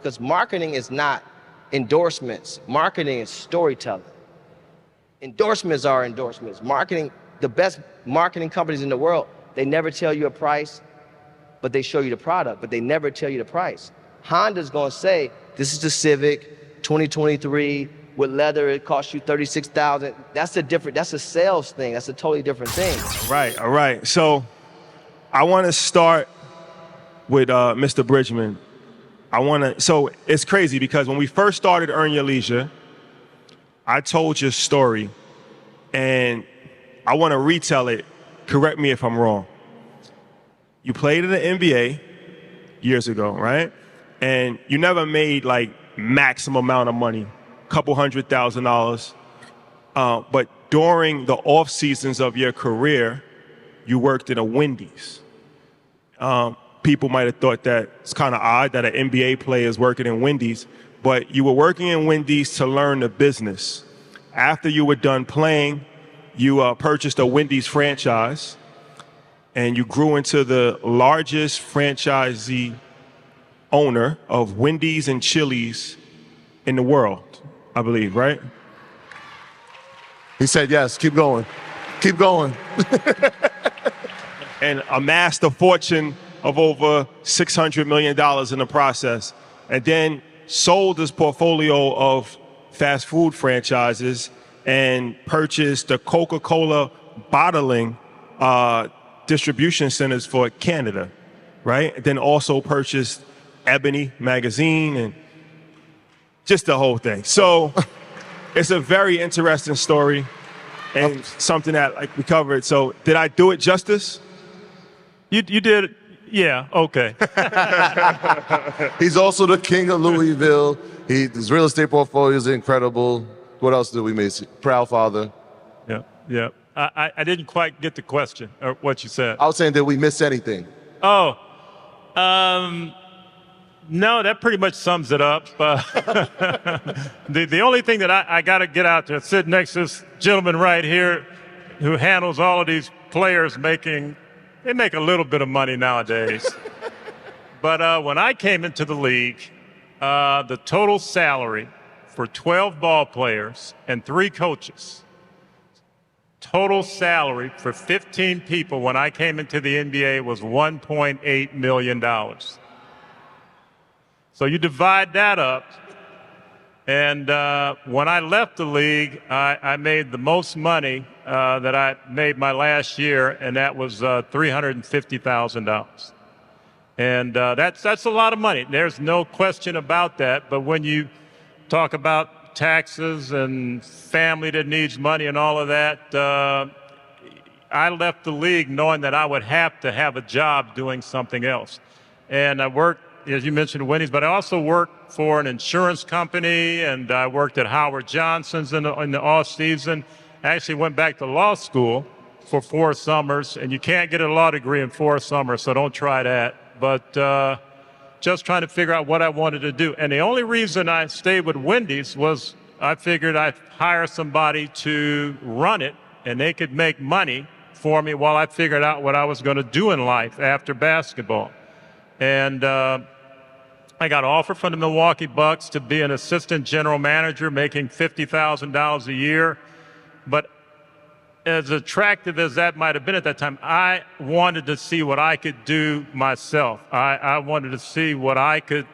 Because marketing is not endorsements. Marketing is storytelling. Endorsements are endorsements. Marketing, the best marketing companies in the world, they never tell you a price, but they show you the product, but they never tell you the price. Honda's gonna say, this is the Civic, 2023, with leather, it costs you $36,000. That's a sales thing. That's a totally different thing. All right. So I wanna start with Mr. Bridgeman. So it's crazy because when we first started Earn Your Leisure, I told your story and I wanna retell it. Correct me if I'm wrong. You played in the NBA years ago, right? And you never made like maximum amount of money, couple $100,000. But during the off seasons of your career, you worked in a Wendy's. People might have thought that it's kind of odd that an NBA player is working in Wendy's, but you were working in Wendy's to learn the business. After you were done playing, you purchased a Wendy's franchise, and you grew into the largest franchisee owner of Wendy's and Chili's in the world, I believe, right? He said, yes, keep going. Keep going. And amassed a fortune of over $600 million in the process, and then sold his portfolio of fast food franchises and purchased the Coca-Cola bottling distribution centers for Canada, right? And then also purchased Ebony magazine and just the whole thing. So it's a very interesting story and something that like we covered. So did I do it justice? You did. Yeah, okay. He's also the king of Louisville. His real estate portfolio is incredible. What else did we miss? Proud father. Yeah. I didn't quite get the question or what you said. I was saying, did we miss anything? Oh, no, that pretty much sums it up. The only thing that I got to get out there, sit next to this gentleman right here who handles all of these players they make a little bit of money nowadays. But when I came into the league, the total salary for 12 ball players and 3 coaches, total salary for 15 people when I came into the NBA was $1.8 million. So you divide that up, and when I left the league, I made the most money that I made my last year, and that was $350,000. And that's a lot of money. There's no question about that. But when you talk about taxes and family that needs money and all of that, I left the league knowing that I would have to have a job doing something else. And I worked, as you mentioned, Wendy's, but I also worked for an insurance company, and I worked at Howard Johnson's in the off season. I actually went back to law school for 4 summers, and you can't get a law degree in 4 summers, so don't try that. But just trying to figure out what I wanted to do. And the only reason I stayed with Wendy's was I figured I'd hire somebody to run it, and they could make money for me while I figured out what I was going to do in life after basketball. And I got an offer from the Milwaukee Bucks to be an assistant general manager, making $50,000 a year. But as attractive as that might have been at that time, I wanted to see what I could do myself. I wanted to see what I could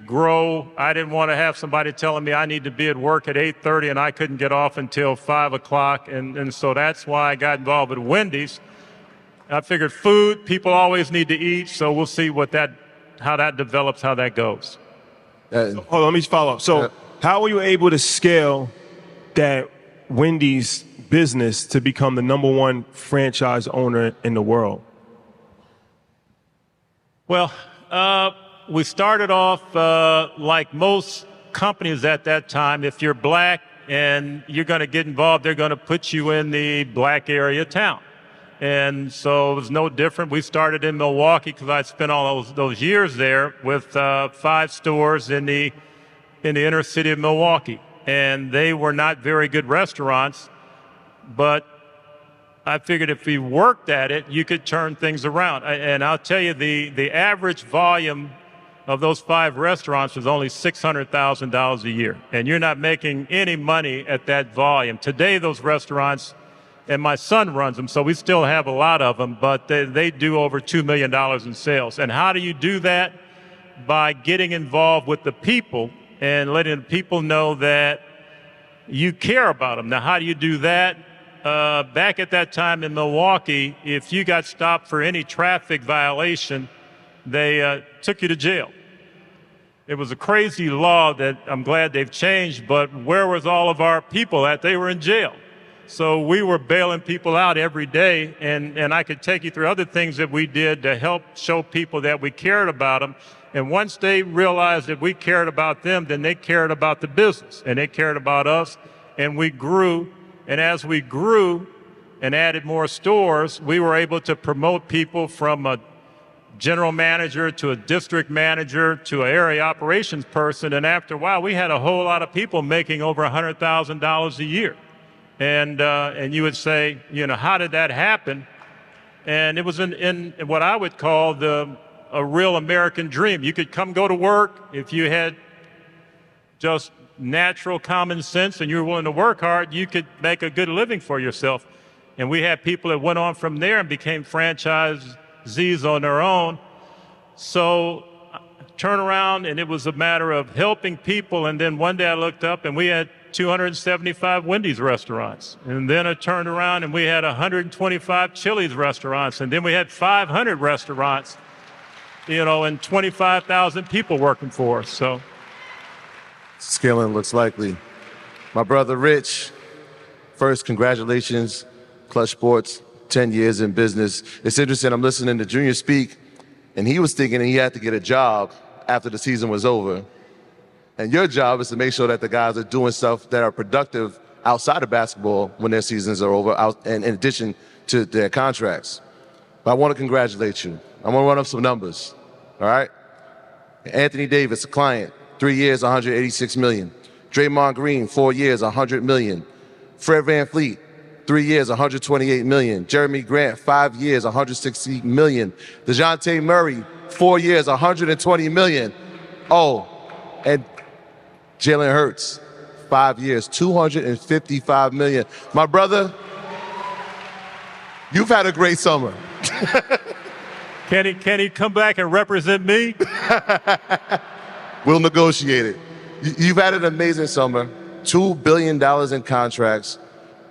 grow. I didn't want to have somebody telling me I need to be at work at 8:30 and I couldn't get off until 5 o'clock. And so that's why I got involved with Wendy's. I figured food, people always need to eat, so we'll see how that develops, how that goes. Hold on, let me just follow up. So how were you able to scale that Wendy's business to become the #1 franchise owner in the world? Well, we started off like most companies at that time. If you're black and you're going to get involved, they're going to put you in the black area of town. And so it was no different. We started in Milwaukee because I spent all those years there with 5 stores in the inner city of Milwaukee. And they were not very good restaurants, but I figured if we worked at it, you could turn things around. And I'll tell you, the average volume of those 5 restaurants was only $600,000 a year. And you're not making any money at that volume. Today, those restaurants, and my son runs them, so we still have a lot of them, but they do over $2 million in sales. And how do you do that? By getting involved with the people and letting the people know that you care about them. Now, how do you do that? Back at that time in Milwaukee, if you got stopped for any traffic violation, they took you to jail. It was a crazy law that I'm glad they've changed, but where was all of our people at? They were in jail. So we were bailing people out every day, and I could take you through other things that we did to help show people that we cared about them. And once they realized that we cared about them, then they cared about the business, and they cared about us, and we grew. And as we grew and added more stores, we were able to promote people from a general manager to a district manager to an area operations person. And after a while, we had a whole lot of people making over $100,000 a year. And you would say, you know, how did that happen? And it was in what I would call a real American dream. You could come go to work if you had just natural common sense and you were willing to work hard, you could make a good living for yourself. And we had people that went on from there and became franchisees on their own. So turn around, and it was a matter of helping people. And then one day I looked up and we had 275 Wendy's restaurants. And then I turned around and we had 125 Chili's restaurants. And then we had 500 restaurants, you know, and 25,000 people working for us. So Scaling looks likely. My brother Rich, first, congratulations, Klutch Sports, 10 years in business. It's interesting, I'm listening to Junior speak, and he was thinking he had to get a job after the season was over. And your job is to make sure that the guys are doing stuff that are productive outside of basketball when their seasons are over, and in addition to their contracts. But I want to congratulate you. I want to run up some numbers, all right? Anthony Davis, a client, 3 years, $186 million. Draymond Green, 4 years, $100 million. Fred VanVleet, 3 years, $128 million. Jeremy Grant, 5 years, $160 million. DeJounte Murray, 4 years, $120 million. Oh, and Jalen Hurts, 5 years, $255 million. My brother, you've had a great summer. Can he come back and represent me? We'll negotiate it. You've had an amazing summer, $2 billion in contracts,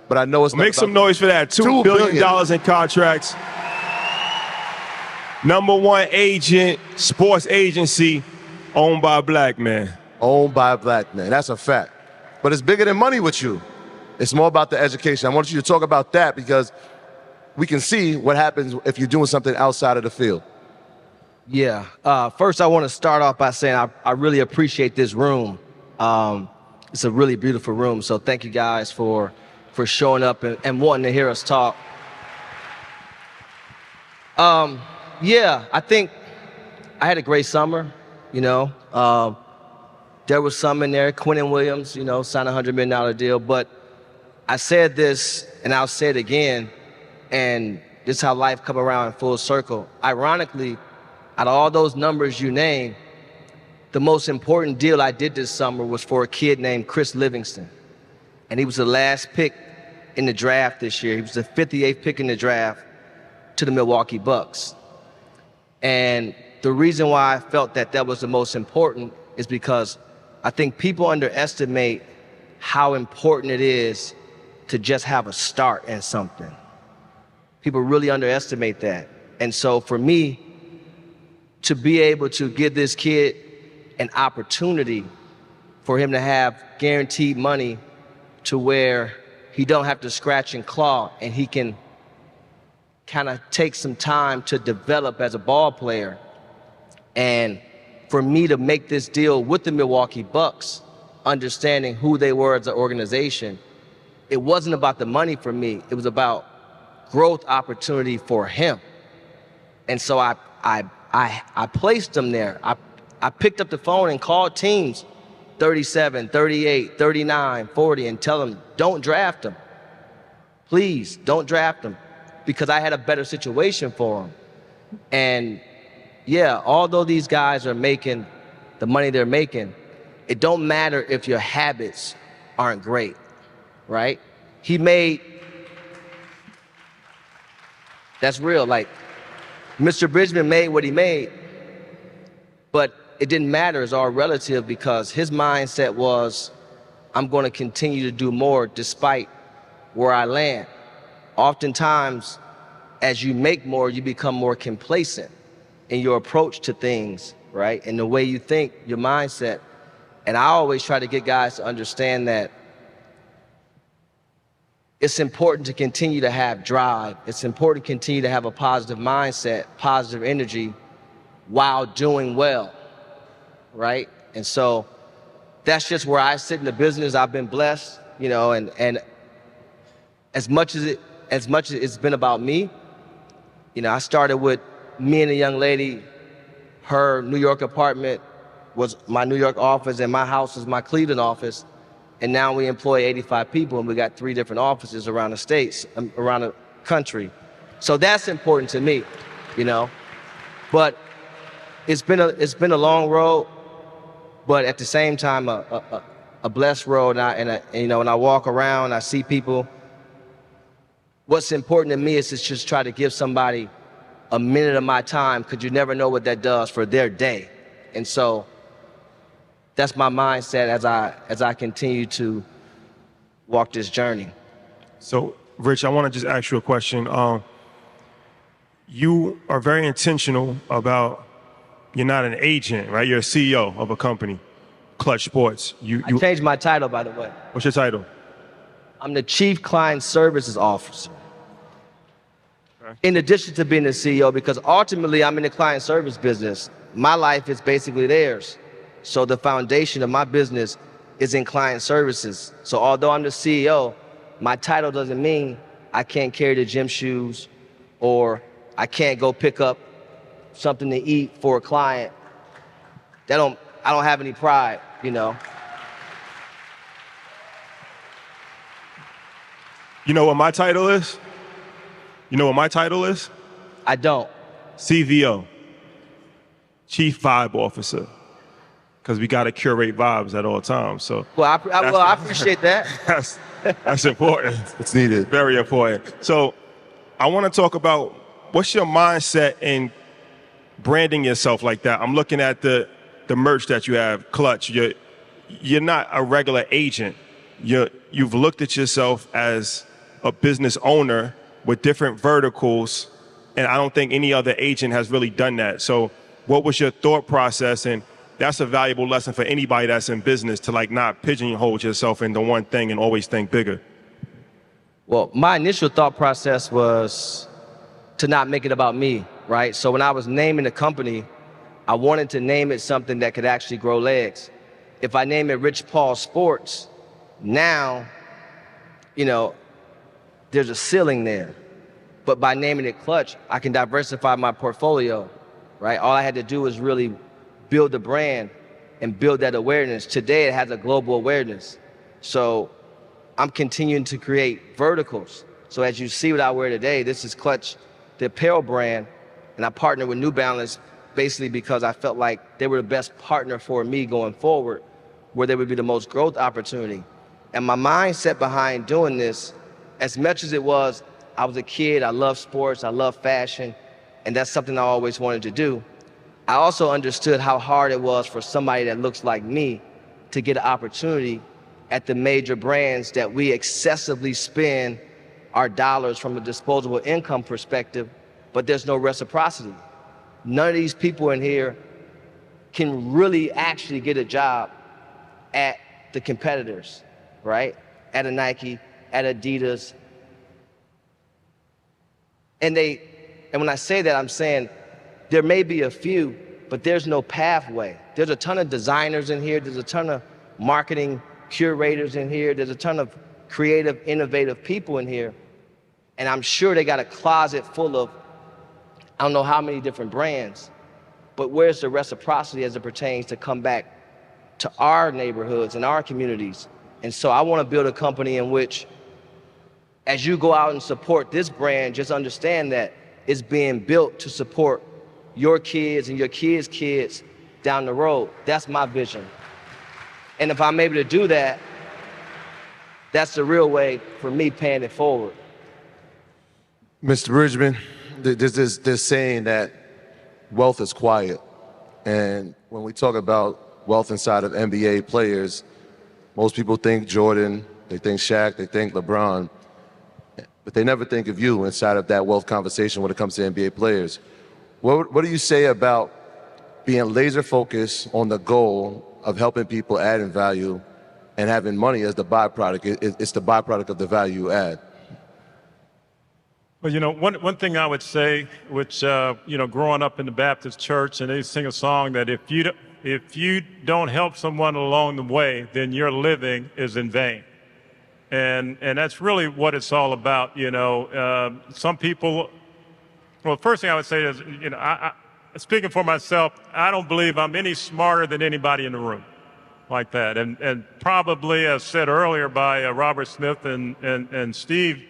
but I know it's not Make some noise for that. $2 billion in contracts. #1 agent, sports agency, owned by a black man. Owned by a black man, that's a fact. But it's bigger than money with you. It's more about the education. I want you to talk about that because we can see what happens if you're doing something outside of the field. Yeah. First, I want to start off by saying I really appreciate this room. It's a really beautiful room. So thank you guys for showing up and wanting to hear us talk. Yeah, I think I had a great summer. You know, there was some in there. Quentin Williams, you know, signed a $100 million deal. But I said this, and I'll say it again. And this is how life come around in full circle. Ironically, out of all those numbers you name, the most important deal I did this summer was for a kid named Chris Livingston. And he was the last pick in the draft this year. He was the 58th pick in the draft to the Milwaukee Bucks. And the reason why I felt that that was the most important is because I think people underestimate how important it is to just have a start in something. People really underestimate that. And so for me, to be able to give this kid an opportunity for him to have guaranteed money to where he don't have to scratch and claw and he can kind of take some time to develop as a ball player. And for me to make this deal with the Milwaukee Bucks, understanding who they were as an organization, it wasn't about the money for me. It was about growth opportunity for him. And so I placed him there. I picked up the phone and called teams 37, 38, 39, 40 and tell them, don't draft him. Please, don't draft him, because I had a better situation for him. And yeah, although these guys are making the money they're making, it don't matter if your habits aren't great, right? That's real, like Mr. Bridgeman made what he made, but it didn't matter, it's all relative because his mindset was, I'm gonna continue to do more despite where I land. Oftentimes, as you make more, you become more complacent in your approach to things, right? And the way you think, your mindset. And I always try to get guys to understand that it's important to continue to have drive. It's important to continue to have a positive mindset, positive energy while doing well, right? And so that's just where I sit in the business. I've been blessed, you know, and as much as it's been about me, you know, I started with me and a young lady. Her New York apartment was my New York office and my house was my Cleveland office. And now we employ 85 people and we got 3 different offices around the states, around the country. So that's important to me, you know. But it's been a long road, but at the same time a blessed road. And you know, when I walk around, I see people. What's important to me is to just try to give somebody a minute of my time, because you never know what that does for their day. And so that's my mindset as I continue to walk this journey. So, Rich, I want to just ask you a question. You are very intentional about, you're not an agent, right? You're a CEO of a company, Klutch Sports. I changed my title, by the way. What's your title? I'm the Chief Client Services Officer. Okay. In addition to being the CEO, because ultimately I'm in the client service business. My life is basically theirs. So the foundation of my business is in client services. So although I'm the CEO, my title doesn't mean I can't carry the gym shoes or I can't go pick up something to eat for a client. I don't have any pride, you know. You know what my title is? You know what my title is? I don't. CVO, Chief Vibe Officer, because we got to curate vibes at all times. So well, I appreciate that. That's important. It's needed. Very important. So I want to talk about what's your mindset in branding yourself like that. I'm looking at the merch that you have, Klutch. You're not a regular agent. You've looked at yourself as a business owner with different verticals, and I don't think any other agent has really done that. So what was your thought process? And that's a valuable lesson for anybody that's in business, to like not pigeonhole yourself into one thing and always think bigger. Well, my initial thought process was to not make it about me, right? So when I was naming the company, I wanted to name it something that could actually grow legs. If I name it Rich Paul Sports, now, you know, there's a ceiling there. But by naming it Klutch, I can diversify my portfolio, right? All I had to do was really build the brand and build that awareness. Today, it has a global awareness. So I'm continuing to create verticals. So as you see what I wear today, this is Klutch, the apparel brand, and I partnered with New Balance basically because I felt like they were the best partner for me going forward, where there would be the most growth opportunity. And my mindset behind doing this, as much as it was, I was a kid, I love sports, I love fashion, and that's something I always wanted to do. I also understood how hard it was for somebody that looks like me to get an opportunity at the major brands that we excessively spend our dollars from a disposable income perspective, but there's no reciprocity. None of these people in here can really actually get a job at the competitors, right? At a Nike, at Adidas. And when I say that, I'm saying there may be a few, but there's no pathway. There's a ton of designers in here. There's a ton of marketing curators in here. There's a ton of creative, innovative people in here. And I'm sure they got a closet full of, I don't know how many different brands, but where's the reciprocity as it pertains to come back to our neighborhoods and our communities? And so I want to build a company in which, as you go out and support this brand, just understand that it's being built to support your kids and your kids' kids down the road. That's my vision. And if I'm able to do that, that's the real way for me paying it forward. Mr. Bridgeman, there's this saying that wealth is quiet. And when we talk about wealth inside of NBA players, most people think Jordan, they think Shaq, they think LeBron, but they never think of you inside of that wealth conversation when it comes to NBA players. What do you say about being laser focused on the goal of helping people, adding value, and having money as the byproduct? It's the byproduct of the value you add. Well, one thing I would say, which, growing up in the Baptist church, and they sing a song that if you don't help someone along the way, then your living is in vain. And that's really what it's all about. Some people, well, the first thing I would say is, speaking for myself, I don't believe I'm any smarter than anybody in the room like that. And probably, as said earlier by Robert Smith and Steve,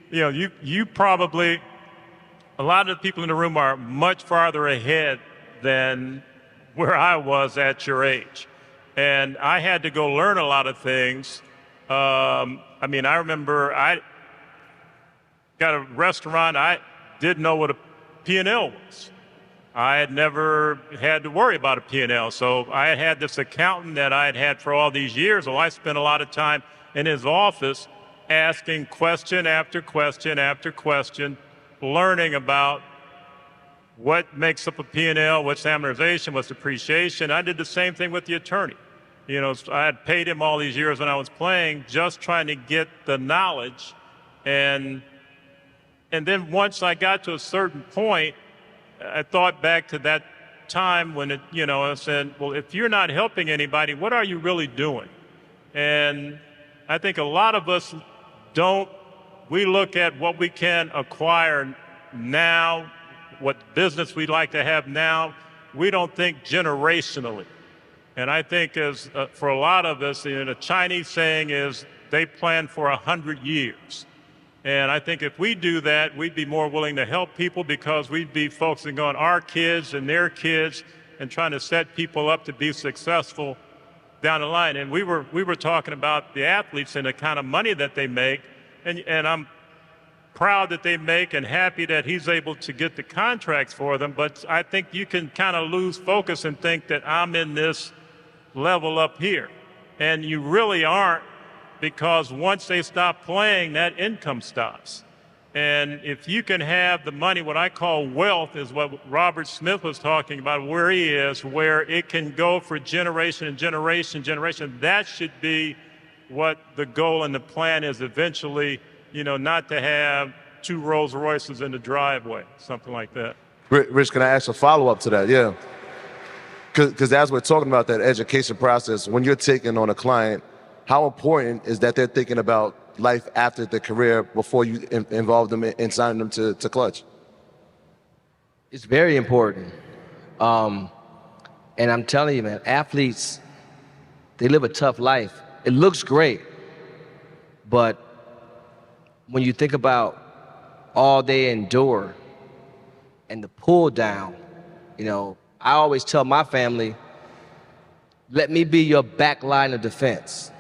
you probably, a lot of the people in the room are much farther ahead than where I was at your age. And I had to go learn a lot of things. I remember I got a restaurant, I didn't know what a P&L was. I had never had to worry about a P&L. So I had this accountant that I had for all these years. Well, I spent a lot of time in his office asking question after question after question, learning about what makes up a P&L, what's amortization, what's depreciation. I did the same thing with the attorney. I had paid him all these years when I was playing, just trying to get the knowledge. And then once I got to a certain point, I thought back to that time when I said, well, if you're not helping anybody, what are you really doing? And I think a lot of us we look at what we can acquire now, what business we'd like to have now. We don't think generationally. And I think for a lot of us, the Chinese saying is they plan for 100 years. And I think if we do that, we'd be more willing to help people because we'd be focusing on our kids and their kids and trying to set people up to be successful down the line. And we were talking about the athletes and the kind of money that they make, and I'm proud that they make and happy that he's able to get the contracts for them. But I think you can kind of lose focus and think that I'm in this level up here. And you really aren't, because once they stop playing, that income stops. And if you can have the money, what I call wealth is what Robert Smith was talking about, where he is, where it can go for generation and generation, that should be what the goal and the plan is eventually, not to have 2 Rolls Royces in the driveway, something like that. Rich, can I ask a follow-up to that? Yeah. Because as we're talking about that education process, when you're taking on a client, how important is that they're thinking about life after the career before you involve them in signing them to Klutch? It's very important. And I'm telling you, man, athletes, they live a tough life. It looks great, but when you think about all they endure and the pull down, I always tell my family, let me be your back line of defense.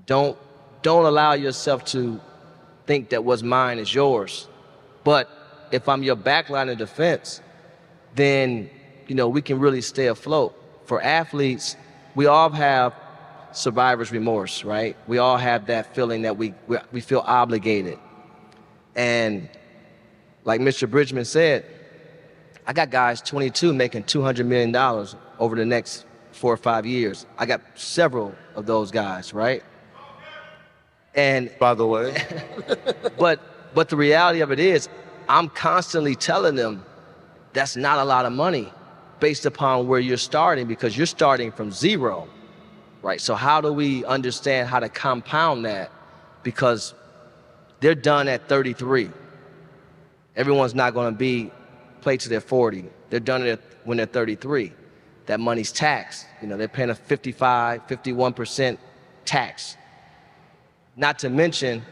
Don't allow yourself to think that what's mine is yours. But if I'm your back line of defense, then, we can really stay afloat. For athletes, we all have survivor's remorse, right? We all have that feeling that we feel obligated. And like Mr. Bridgeman said, I got guys 22 making $200 million over the next 4 or 5 years. I got several of those guys, right? And by the way, but the reality of it is, I'm constantly telling them that's not a lot of money based upon where you're starting, because you're starting from zero, right? So how do we understand how to compound that? Because they're done at 33. Everyone's not going to play to their 40. They're done when they're 33. That money's taxed. They're paying a 55, 51% tax. Not to mention,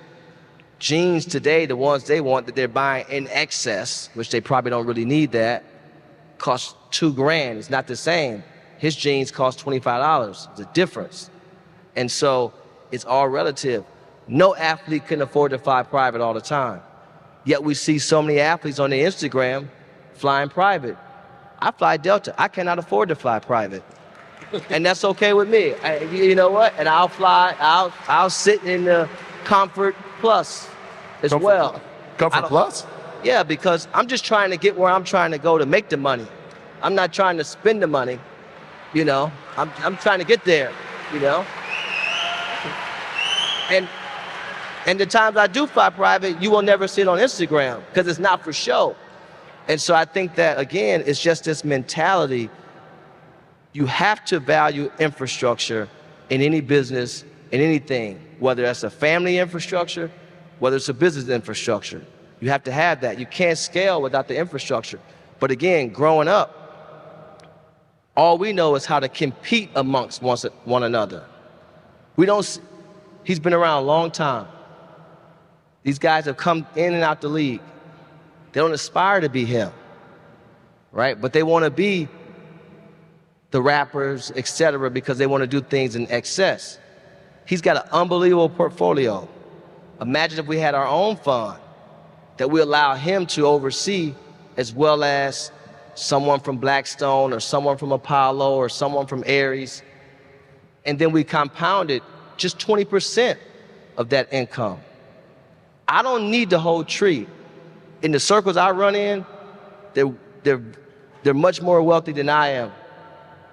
jeans today, the ones they want that they're buying in excess, which they probably don't really need that, costs $2,000. It's not the same. His jeans cost $25. It's a difference. And so it's all relative. No athlete can afford to fly private all the time. Yet we see so many athletes on their Instagram flying private. I fly Delta. I cannot afford to fly private. And that's okay with me. You know what? And I'll sit in the Comfort Plus as well. Comfort Plus? Yeah, because I'm just trying to get where I'm trying to go to make the money. I'm not trying to spend the money, you know. I'm trying to get there, you know. And the times I do fly private, you will never see it on Instagram because it's not for show. And so I think that, again, it's just this mentality. You have to value infrastructure in any business, in anything, whether that's a family infrastructure, whether it's a business infrastructure. You have to have that. You can't scale without the infrastructure. But again, growing up, all we know is how to compete amongst one another. He's been around a long time. These guys have come in and out the league. They don't aspire to be him, right? But they want to be the rappers, et cetera, because they want to do things in excess. He's got an unbelievable portfolio. Imagine if we had our own fund that we allow him to oversee, as well as someone from Blackstone or someone from Apollo or someone from Aries. And then we compounded just 20% of that income. I don't need the whole tree. In the circles I run in, they're much more wealthy than I am.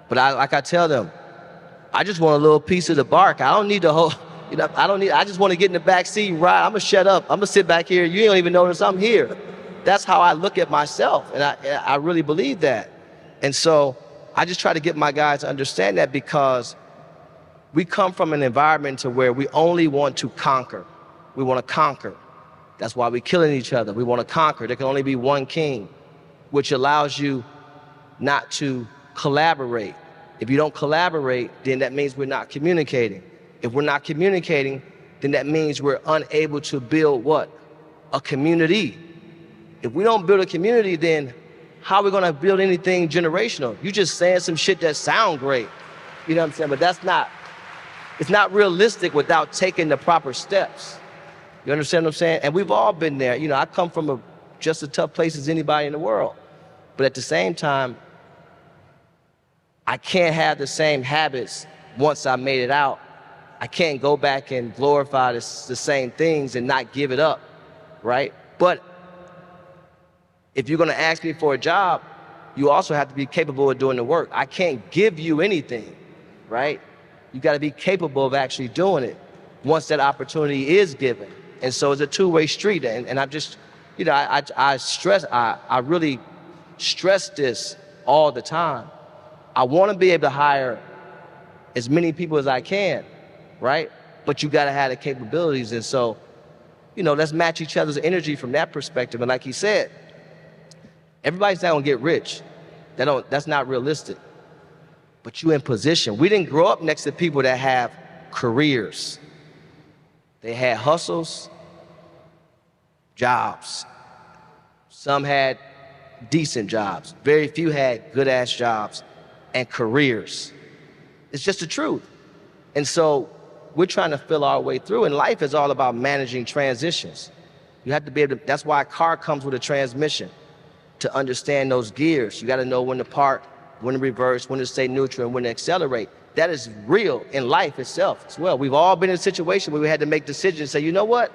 But like I tell them, I just want a little piece of the bark. I don't need the whole, I just want to get in the back seat and ride. I'm gonna shut up. I'm gonna sit back here. You don't even notice I'm here. That's how I look at myself. And I really believe that. And so I just try to get my guys to understand that, because we come from an environment to where we only want to conquer. We want to conquer. That's why we're killing each other. We want to conquer. There can only be one king, which allows you not to collaborate. If you don't collaborate, then that means we're not communicating. If we're not communicating, then that means we're unable to build what? A community. If we don't build a community, then how are we going to build anything generational? You're just saying some shit that sound great. You know what I'm saying? But it's not realistic without taking the proper steps. You understand what I'm saying? And we've all been there. You know, I come from just as tough place as anybody in the world. But at the same time, I can't have the same habits once I made it out. I can't go back and glorify the same things and not give it up, right? But if you're gonna ask me for a job, you also have to be capable of doing the work. I can't give you anything, right? You gotta be capable of actually doing it once that opportunity is given. And so it's a two-way street. And I just, you know, I really stress this all the time. I wanna be able to hire as many people as I can, right? But you gotta have the capabilities. And so, you know, let's match each other's energy from that perspective. And like he said, everybody's not gonna get rich. That's not realistic. But you in position. We didn't grow up next to people that have careers. They had hustles, jobs. Some had decent jobs. Very few had good ass jobs and careers. It's just the truth. And so we're trying to feel our way through, and life is all about managing transitions. You have to be able to, that's why a car comes with a transmission, to understand those gears. You gotta know when to park, when to reverse, when to stay neutral, and when to accelerate. That is real in life itself as well. We've all been in a situation where we had to make decisions and say, you know what?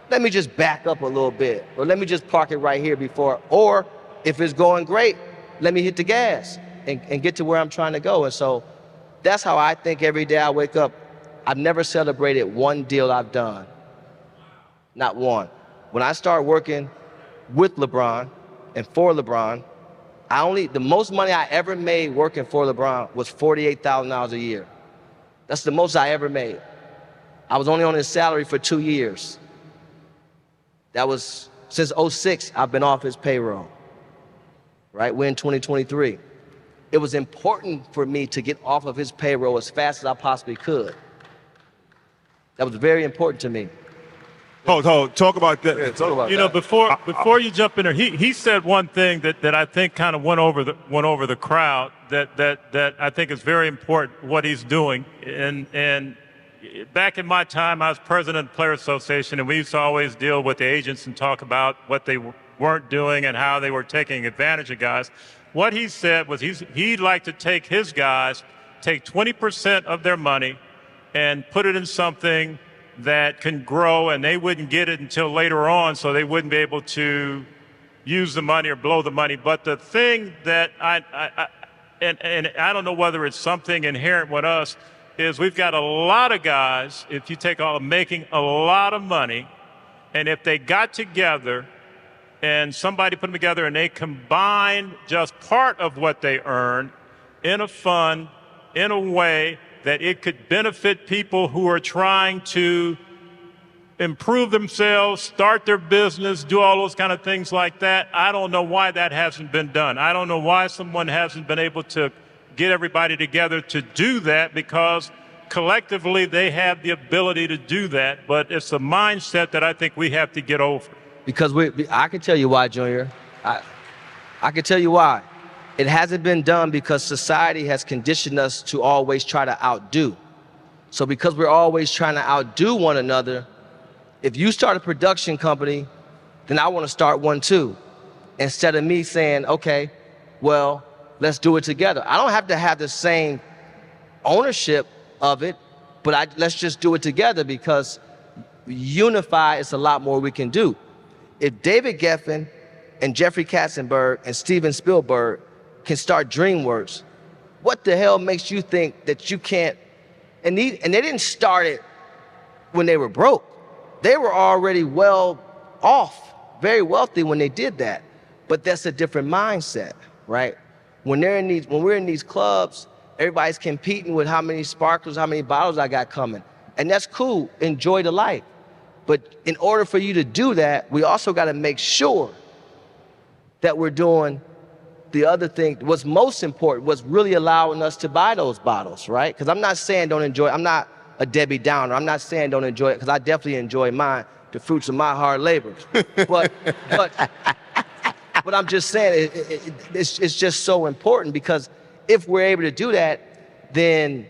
Let me just back up a little bit, or let me just park it right here before, or if it's going great, let me hit the gas and get to where I'm trying to go. And so that's how I think every day I wake up. I've never celebrated one deal I've done. Not one. When I started working with LeBron and for LeBron, the most money I ever made working for LeBron was $48,000 a year. That's the most I ever made. I was only on his salary for 2 years. That was, since 06, I've been off his payroll, right? We're in 2023. It was important for me to get off of his payroll as fast as I possibly could. That was very important to me. Hold. Talk about that. Yeah, talk about You know, that. before you jump in there, he said one thing that I think kind of went over the crowd that I think is very important what he's doing. And back in my time, I was president of the Player Association, and we used to always deal with the agents and talk about what they weren't doing and how they were taking advantage of guys. What he said was he'd like to take his guys, take 20% of their money and put it in something that can grow, and they wouldn't get it until later on, so they wouldn't be able to use the money or blow the money. But the thing that and I don't know whether it's something inherent with us, is we've got a lot of guys, if you take all, making a lot of money, and if they got together and somebody put them together and they combined just part of what they earned in a fund in a way that it could benefit people who are trying to improve themselves, start their business, do all those kind of things like that. I don't know why that hasn't been done. I don't know why someone hasn't been able to get everybody together to do that, because collectively they have the ability to do that, but it's a mindset that I think we have to get over. Because I can tell you why, Junior. I can tell you why. It hasn't been done because society has conditioned us to always try to outdo. So because we're always trying to outdo one another, if you start a production company, then I want to start one too. Instead of me saying, okay, well, let's do it together. I don't have to have the same ownership of it, but let's just do it together, because unify is a lot more we can do. If David Geffen and Jeffrey Katzenberg and Steven Spielberg can start DreamWorks, what the hell makes you think that you can't? And they didn't start it when they were broke. They were already well off, very wealthy when they did that. But that's a different mindset, right? When we're in these clubs, everybody's competing with how many sparklers, how many bottles I got coming. And that's cool, enjoy the life. But in order for you to do that, we also gotta make sure that we're doing the other thing. What's most important was really allowing us to buy those bottles, right? Because I'm not saying don't enjoy, I'm not a Debbie Downer. I'm not saying don't enjoy it, because I definitely enjoy mine, the fruits of my hard labor. But I'm just saying it's just so important, because if we're able to do that, then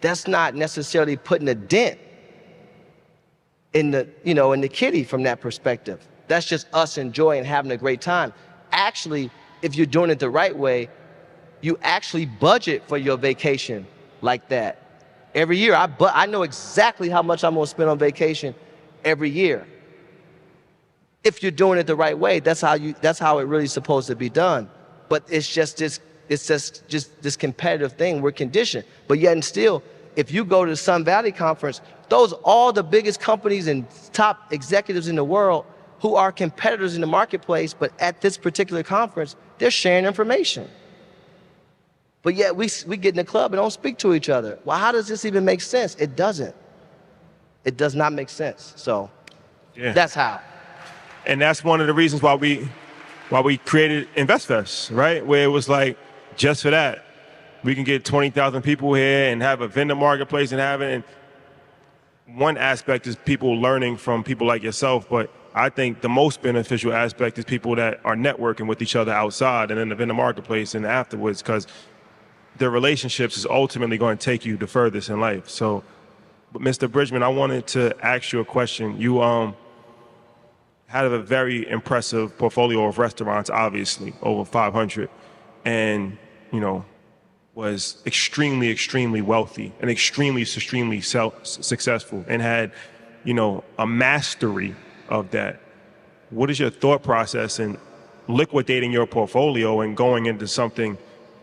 that's not necessarily putting a dent in the kitty from that perspective. That's just us enjoying having a great time. Actually, if you're doing it the right way, you actually budget for your vacation like that. Every year, I know exactly how much I'm gonna spend on vacation every year. If you're doing it the right way, that's how it really is supposed to be done. But it's just this competitive thing. We're conditioned. But yet and still, if you go to the Sun Valley Conference, those are all the biggest companies and top executives in the world who are competitors in the marketplace, but at this particular conference, they're sharing information. But yet we get in the club and don't speak to each other. Well, how does this even make sense? It doesn't. It does not make sense. So That's how. And that's one of the reasons why we created InvestFest, right? Where it was like, just for that, we can get 20,000 people here and have a vendor marketplace and have it. And one aspect is people learning from people like yourself, but I think the most beneficial aspect is people that are networking with each other outside and in the vendor marketplace and afterwards, because the relationships is ultimately going to take you the furthest in life. So, but Mr. Bridgeman, I wanted to ask you a question. You had a very impressive portfolio of restaurants, obviously, over 500, and, was extremely, extremely wealthy and extremely successful, and had, a mastery of that. What is your thought process in liquidating your portfolio and going into something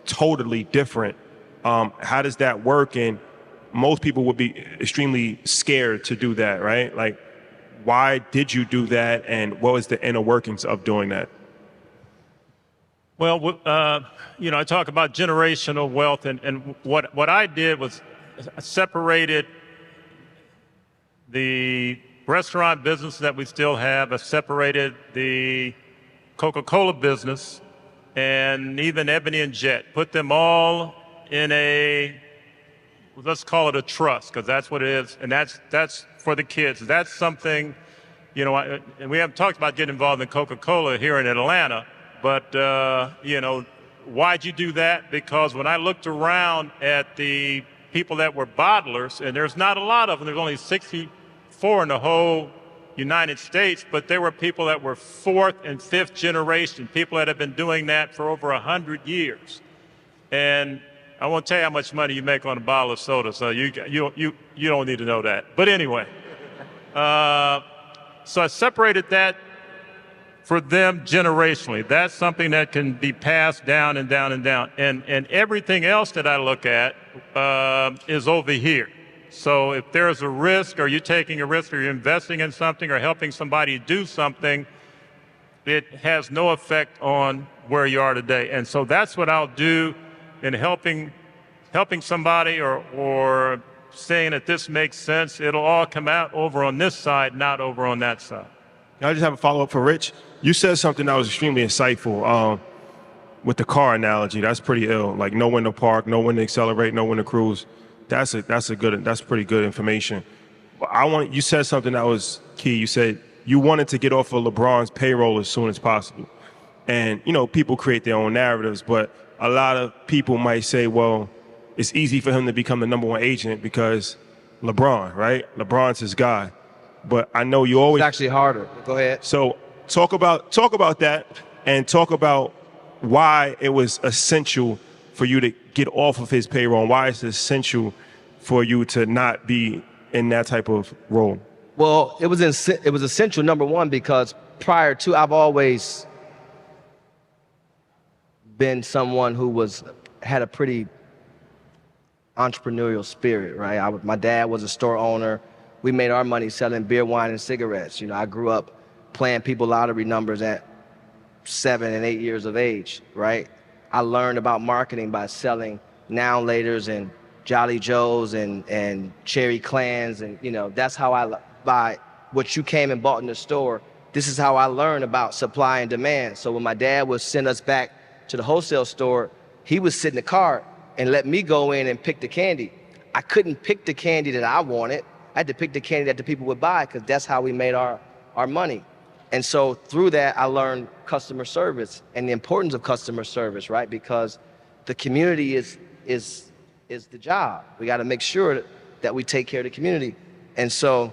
totally different? How does that work? And most people would be extremely scared to do that, right? Like, why did you do that, and what was the inner workings of doing that? Well, I talk about generational wealth, and what I did was separated the restaurant business that we still have. I separated the Coca-Cola business and even Ebony and Jet, put them all in let's call it a trust, because that's what it is, and that's for the kids. That's something you know, and we haven't talked about getting involved in Coca-Cola here in Atlanta, but, you know, why'd you do that? Because when I looked around at the people that were bottlers, and there's not a lot of them, there's only 64 in the whole United States, but there were people that were fourth and fifth generation, people that have been doing that for over 100 years. And I won't tell you how much money you make on a bottle of soda, so you don't need to know that. But anyway, so I separated that for them generationally. That's something that can be passed down and down and down. And everything else that I look at is over here. So if there's a risk, or you're taking a risk, or you're investing in something, or helping somebody do something, it has no effect on where you are today. And so that's what I'll do in helping somebody, or saying that this makes sense. It'll all come out over on this side, not over on that side. Can I just have a follow-up for Rich? You said something that was extremely insightful with the car analogy. That's pretty ill. Like, know when to park, know when to accelerate, know when to cruise. That's pretty good information. But you said something that was key. You said you wanted to get off of LeBron's payroll as soon as possible. And, you know, people create their own narratives, but a lot of people might say, well, it's easy for him to become the number one agent because LeBron, right? LeBron's his guy. But I know you always... It's actually harder. Go ahead. So talk about that, and talk about why it was essential for you to get off of his payroll, and why it's essential for you to not be in that type of role. Well, it was essential, number one, because prior to, I've always been someone who had a pretty entrepreneurial spirit, right? My dad was a store owner. We made our money selling beer, wine, and cigarettes. You know, I grew up playing people lottery numbers at 7 and 8 years of age, right? I learned about marketing by selling Now and Laters and Jolly Joes and Cherry Clans, and, you know, that's how by what you came and bought in the store, this is how I learned about supply and demand. So when my dad would send us back to the wholesale store, he would sit in the car and let me go in and pick the candy. I couldn't pick the candy that I wanted. I had to pick the candy that the people would buy, because that's how we made our money. And so through that, I learned customer service and the importance of customer service, right? Because the community is the job. We got to make sure that we take care of the community. And so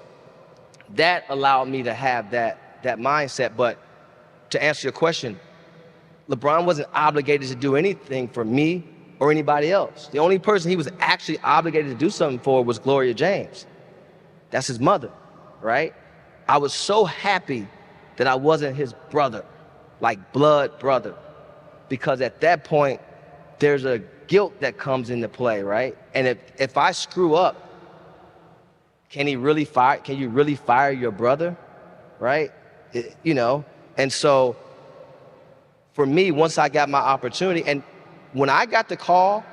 that allowed me to have that mindset. But to answer your question, LeBron wasn't obligated to do anything for me or anybody else. The only person he was actually obligated to do something for was Gloria James. That's his mother, right? I was so happy that I wasn't his brother, like blood brother, because at that point, there's a guilt that comes into play, right? And if I screw up, can you really fire your brother, right? You know, and so for me, once I got my opportunity, and when I got the call,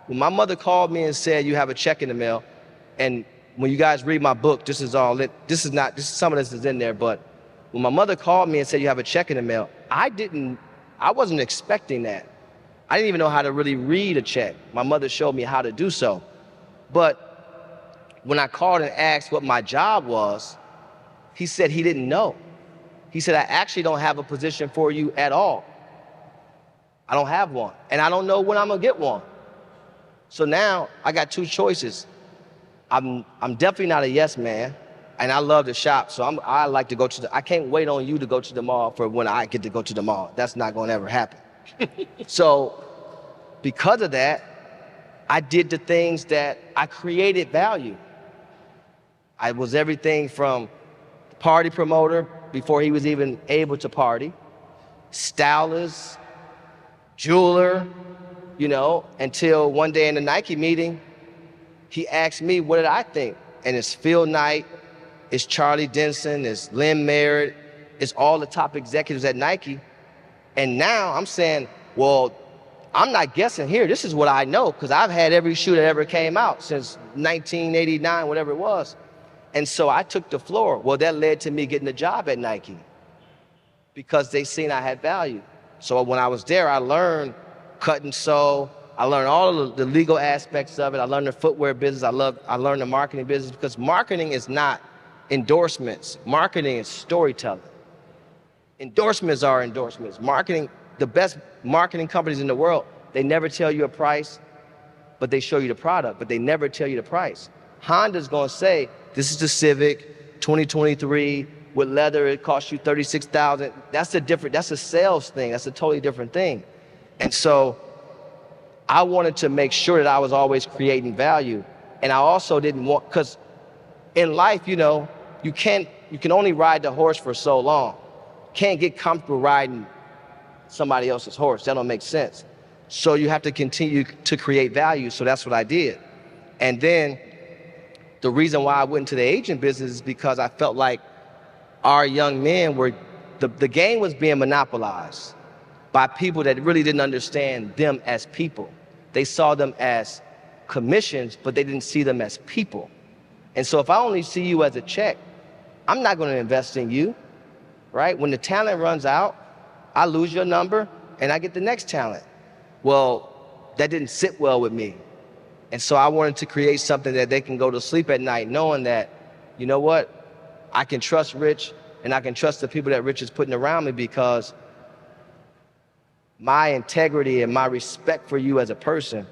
when my mother called me and said, you have a check in the mail, and when you guys read my book, some of this is in there, but when my mother called me and said, you have a check in the mail, I wasn't expecting that. I didn't even know how to really read a check. My mother showed me how to do so. But when I called and asked what my job was, he said he didn't know. He said, I actually don't have a position for you at all. I don't have one, and I don't know when I'm gonna get one. So now I got two choices. I'm definitely not a yes man, and I love to shop, so I like to go I can't wait on you to go to the mall for when I get to go to the mall. That's not gonna ever happen. So because of that, I did the things that I created value. I was everything from party promoter before he was even able to party, stylist, jeweler, you know, until one day in the Nike meeting, he asked me, what did I think? And it's Phil Knight, it's Charlie Denson, it's Lynn Merritt, it's all the top executives at Nike. And now I'm saying, well, I'm not guessing here. This is what I know, because I've had every shoe that ever came out since 1989, whatever it was. And so I took the floor. Well, that led to me getting a job at Nike because they seen I had value. So when I was there, I learned cut and sew. I learned all of the legal aspects of it. I learned the footwear business. I learned the marketing business, because marketing is not endorsements. Marketing is storytelling. Endorsements are endorsements. Marketing, the best marketing companies in the world, they never tell you a price, but they show you the product, but they never tell you the price. Honda's gonna say, this is the Civic 2023 with leather, it costs you $36,000. That's a sales thing. That's a totally different thing. And so I wanted to make sure that I was always creating value. And I also didn't want, because in life, you know, you can only ride the horse for so long. Can't get comfortable riding somebody else's horse. That don't make sense. So you have to continue to create value. So that's what I did. And then the reason why I went into the agent business is because I felt like our young men were, the game was being monopolized by people that really didn't understand them as people. They saw them as commissions, but they didn't see them as people. And so if I only see you as a check, I'm not gonna invest in you, right? When the talent runs out, I lose your number and I get the next talent. Well, that didn't sit well with me. And so I wanted to create something that they can go to sleep at night knowing that, you know what, I can trust Rich and I can trust the people that Rich is putting around me because my integrity and my respect for you as a person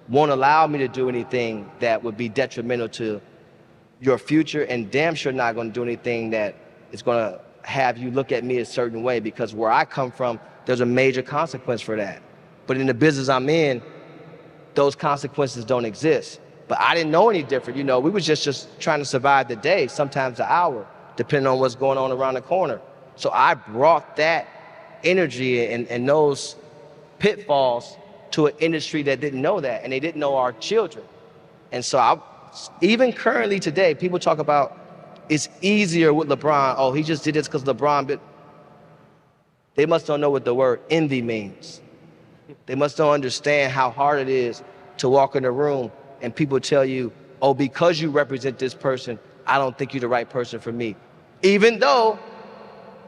won't allow me to do anything that would be detrimental to your future, and damn sure not gonna do anything that is gonna have you look at me a certain way, because where I come from, there's a major consequence for that. But in the business I'm in, those consequences don't exist. But I didn't know any different. You know, we was just trying to survive the day, sometimes the hour, depending on what's going on around the corner. So I brought that energy and those pitfalls to an industry that didn't know that, and they didn't know our children. And so even currently today, people talk about it's easier with LeBron. Oh, he just did this because LeBron, but they must don't know what the word envy means. They must don't understand how hard it is to walk in a room and people tell you, oh, because you represent this person, I don't think you're the right person for me. Even though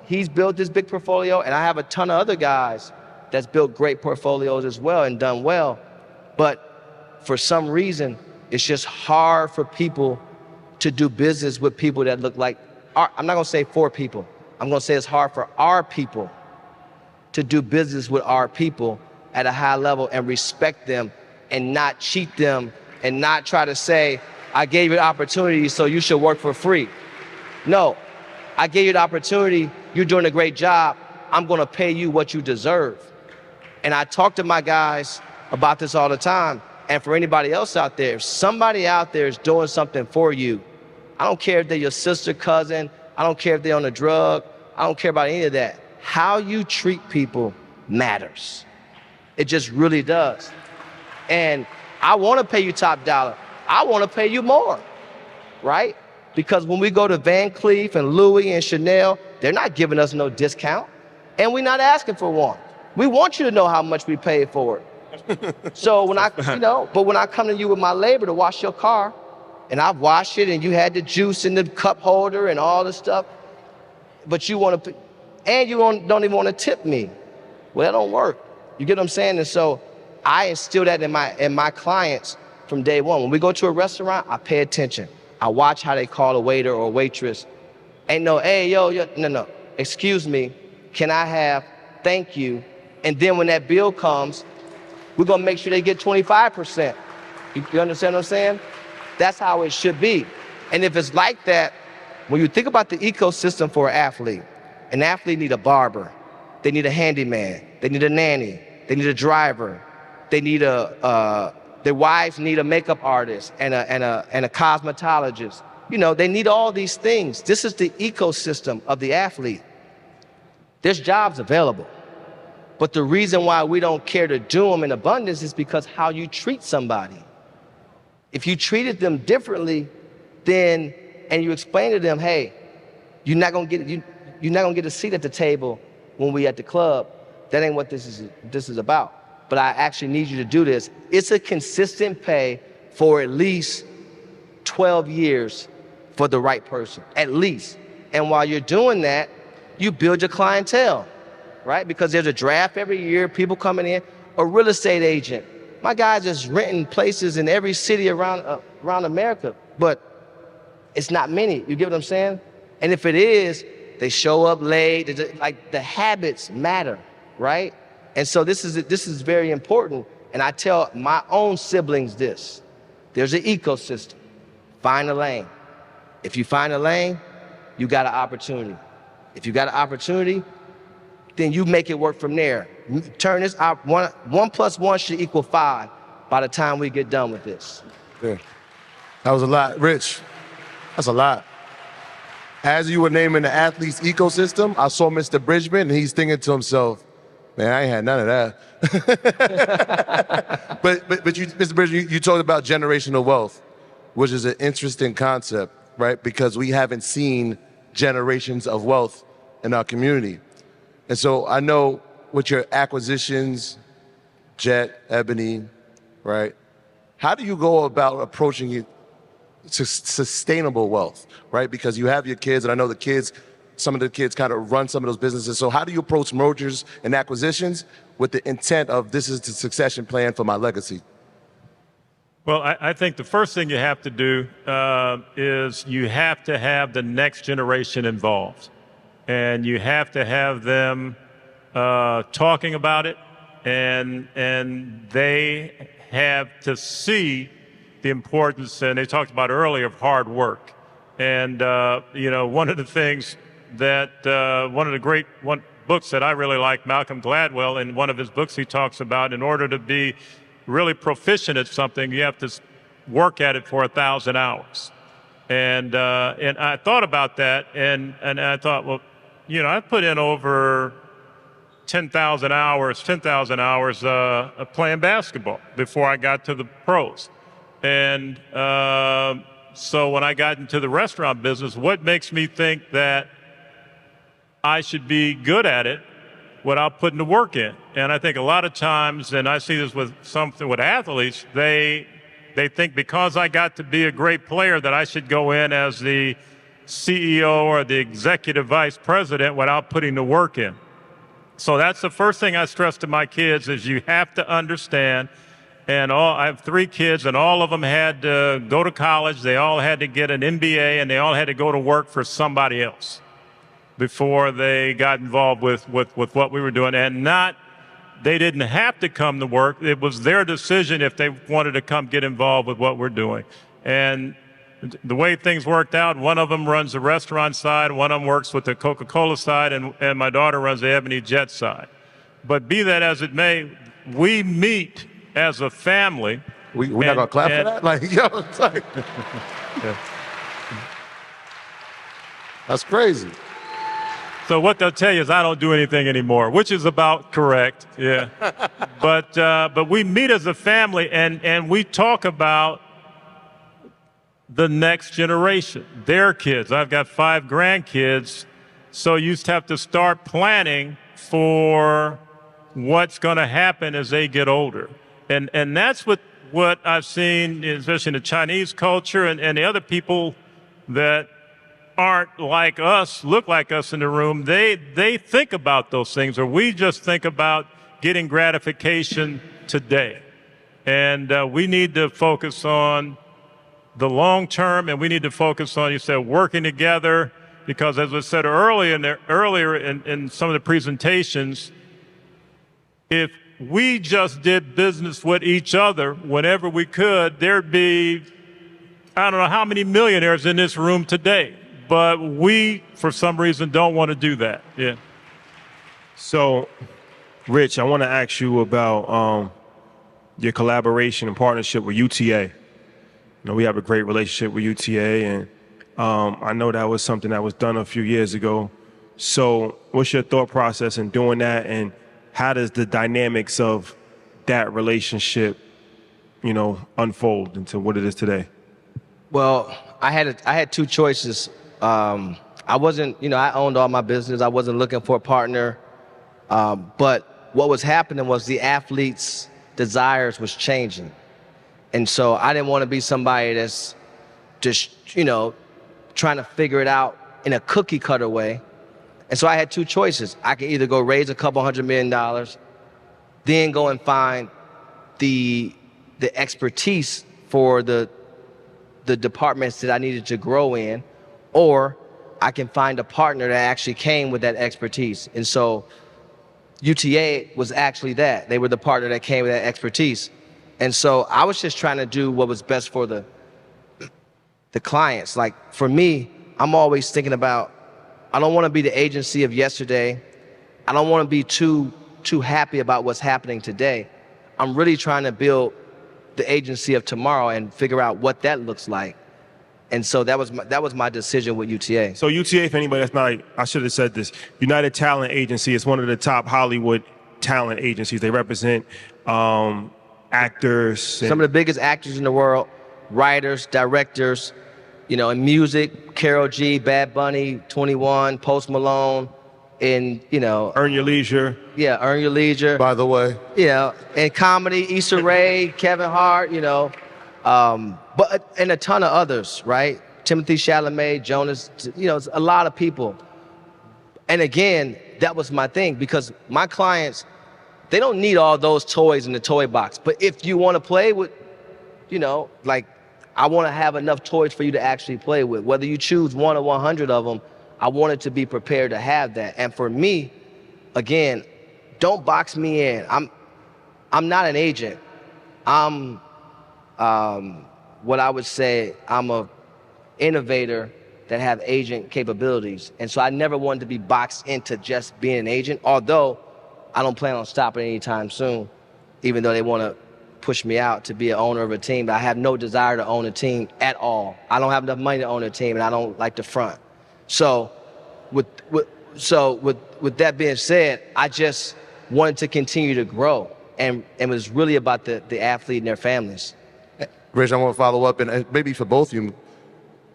he's built this big portfolio, and I have a ton of other guys that's built great portfolios as well and done well. But for some reason, it's just hard for people to do business with people that look like, I'm not gonna say for people, I'm gonna say it's hard for our people to do business with our people at a high level and respect them and not cheat them and not try to say, I gave you the opportunity, so you should work for free. No, I gave you the opportunity, you're doing a great job, I'm gonna pay you what you deserve. And I talk to my guys about this all the time. And for anybody else out there, if somebody out there is doing something for you, I don't care if they're your sister, cousin, I don't care if they're on a drug, I don't care about any of that. How you treat people matters. It just really does. And I wanna pay you top dollar. I wanna pay you more, right? Because when we go to Van Cleef and Louis and Chanel, they're not giving us no discount, and we're not asking for one. We want you to know how much we paid for it. So when when I come to you with my labor to wash your car, and I've washed it and you had the juice in the cup holder and all this stuff, but you want to, and you don't even want to tip me. Well, that don't work. You get what I'm saying? And so I instill that in my clients from day one. When we go to a restaurant, I pay attention. I watch how they call a waiter or a waitress. Ain't no, hey, yo, no, excuse me, can I have, thank you. And then when that bill comes, we're gonna make sure they get 25%. You understand what I'm saying? That's how it should be. And if it's like that, when you think about the ecosystem for an athlete need a barber, they need a handyman, they need a nanny, they need a driver, they need their wives need a makeup artist and a cosmetologist. You know, they need all these things. This is the ecosystem of the athlete. There's jobs available. But the reason why we don't care to do them in abundance is because how you treat somebody. If you treated them differently, and you explain to them, hey, you're not gonna get a seat at the table when we at the club. That ain't what this is about. But I actually need you to do this. It's a consistent pay for at least 12 years for the right person, at least. And while you're doing that, you build your clientele. Right? Because there's a draft every year, people coming in. A real estate agent. My guy's just renting places in every city around America. But It's not many, you get what I'm saying? And if it is, they show up late, like the habits matter, right? And so this is very important. And I tell my own siblings this, there's an ecosystem, find a lane. If you find a lane, you got an opportunity. If you got an opportunity, then you make it work from there. Turn this out, one plus one should equal 5 by the time we get done with this. Yeah. That was a lot. Rich, that's a lot. As you were naming the athlete's ecosystem, I saw Mr. Bridgeman, and he's thinking to himself, man, I ain't had none of that. but you, Mr. Bridgeman, you talked about generational wealth, which is an interesting concept, right? Because we haven't seen generations of wealth in our community. And so I know with your acquisitions, Jet, Ebony, right? How do you go about approaching it to sustainable wealth, right? Because you have your kids, and I know some of the kids kind of run some of those businesses. So how do you approach mergers and acquisitions with the intent of this is the succession plan for my legacy? Well, I think the first thing you have to do is you have to have the next generation involved. And you have to have them talking about it, and they have to see the importance, and they talked about earlier, of hard work. And, one of the things that, one of the great books that I really like, Malcolm Gladwell, in one of his books he talks about, in order to be really proficient at something, you have to work at it for 1,000 hours. And I thought about that, and I thought, well, I put in over 10,000 hours playing basketball before I got to the pros. And so when I got into the restaurant business, what makes me think that I should be good at it without putting the work in? And I think a lot of times, and I see this with athletes, they think because I got to be a great player that I should go in as the CEO or the executive vice president without putting the work in. So that's the first thing I stress to my kids is you have to understand, and I have 3 kids, and all of them had to go to college, they all had to get an MBA, and they all had to go to work for somebody else before they got involved with what we were doing. And they didn't have to come to work, it was their decision if they wanted to come get involved with what we're doing. And the way things worked out, one of them runs the restaurant side, one of them works with the Coca-Cola side, and my daughter runs the Ebony Jet side. But be that as it may, we meet as a family. We're not gonna clap for that? Like, it's like, yeah. That's crazy. So what they'll tell you is I don't do anything anymore, which is about correct, yeah. But we meet as a family, and we talk about the next generation, their kids. I've got 5 grandkids, so you just have to start planning for what's going to happen as they get older. And that's what I've seen, especially in the Chinese culture and the other people that aren't like us, look like us in the room, they think about those things, or we just think about getting gratification today. And we need to focus on the long term, and we need to focus on, you said, working together, because as I said earlier in some of the presentations, if we just did business with each other whenever we could, there'd be, I don't know how many millionaires in this room today, but we, for some reason, don't want to do that. Yeah. So, Rich, I want to ask you about your collaboration and partnership with UTA. We have a great relationship with UTA, and I know that was something that was done a few years ago. So what's your thought process in doing that, and how does the dynamics of that relationship, unfold into what it is today? Well, I had 2 choices. I wasn't, I owned all my business. I wasn't looking for a partner. But what was happening was the athletes' desires was changing. And so I didn't want to be somebody that's just, trying to figure it out in a cookie cutter way. And so I had 2 choices. I could either go raise a couple $100 million, then go and find the expertise for the the departments that I needed to grow in, or I can find a partner that actually came with that expertise. And so UTA was actually that. They were the partner that came with that expertise. And so I was just trying to do what was best for the clients. Like for me, I'm always thinking about, I don't want to be the agency of yesterday. I don't want to be too happy about what's happening today. I'm really trying to build the agency of tomorrow and figure out what that looks like. And so that was my decision with UTA. So UTA, for anybody that's not, I should have said this, United Talent Agency is one of the top Hollywood talent agencies. They represent actors. Some of the biggest actors in the world, writers, directors, you know, in music, Karol G, Bad Bunny, 21, Post Malone, in, you know. Earn Your Leisure. Yeah, Earn Your Leisure. By the way. You know, in comedy, Issa Rae, Kevin Hart, you know. And a ton of others, right? Timothy Chalamet, Jonas, you know, it's a lot of people. And again, that was my thing, because my clients, they don't need all those toys in the toy box. But if you want to play with, you know, like, I want to have enough toys for you to actually play with. Whether you choose 1 or 100 of them, I wanted to be prepared to have that. And for me, again, don't box me in. I'm not an agent. I'm what I would say, I'm a innovator that have agent capabilities. And so I never wanted to be boxed into just being an agent, although I don't plan on stopping anytime soon, even though they want to push me out to be an owner of a team. But I have no desire to own a team at all. I don't have enough money to own a team, and I don't like to front. So with that being said, I just wanted to continue to grow, and it was really about the athlete and their families. Rich, I want to follow up, and maybe for both of you,